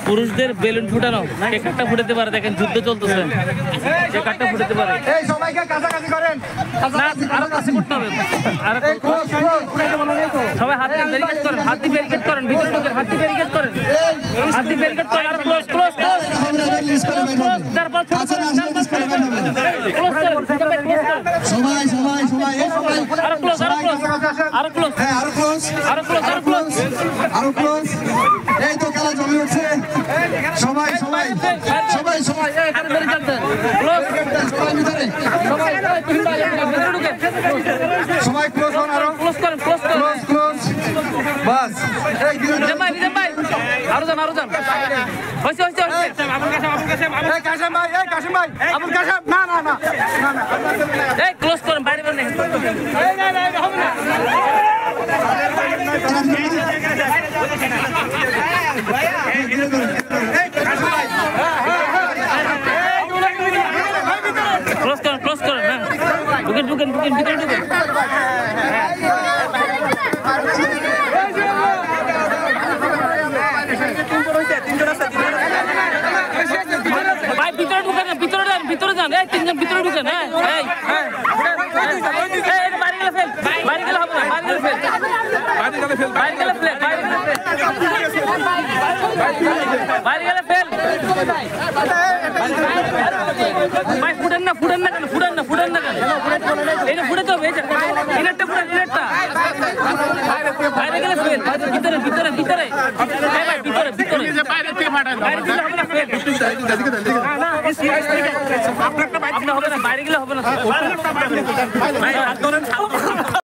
পুরুষদের বেলুন ফুটানো কে কাটটা ফুটাতে পারে দেখেন যুদ্ধ চলতেছে কে কাটটা ফুটাতে পারে এই সবাইকে কাছাকাছি করেন না আরো কাছে করতে হবে আর সবাই হাত দিয়ে ব্যারিকেড করেন হাত দিয়ে ব্যারিকেড করেন ভিতরে ঢোকেন হাত দিয়ে ব্যারিকেড করেন হাত দিয়ে ব্যারিকেড করেন আর ক্লোজ ক্লোজ ক্লোজ তারপর সবাই সবাই সবাই এই সবাই আরো ক্লোজ আরো ক্লোজ আরো ক্লোজ হ্যাঁ আরো ক্লোজ আরো ক্লোজ আরো ক্লোজ আরো ক্লোজ এই তো খেলা জমে উঠছে সবাই সবাই সবাই সবাই হাত ব্যারিকেড দেন ক্লোজ সবাই ভিতরে সবাই ভিতরে ঢোকেন সবাই ক্লোজ হন আরো ক্লোজ করেন ক্লোজ করেন ক্লোজ ক্লোজ বাস এই বিজন ভাই আরো যান হইছে হইছে হইছে এই কাশেম ভাই আবুল কাশেম না না না না না এই ক্লোজ করেন বাইরে বের নেই হবে না ক্লোজ করেন হ্যাঁ ঢুকেন ভিতরে ঢুকেন ভাই ভিতরে যান এই তিনজন ভিতরে ঢুকেন হ্যাঁ এই বাইরে গেলে ফেল বাইরে গেলে হবে না বাইরে গেলে ফেল ভাই ফুটেন না কেন এটা ফুটে তো হবে ইলেকটা ফুটেন ইলেকটা বাইরে গেলে ফেল ভিতরে হবে না বাইরে গেলে হবে না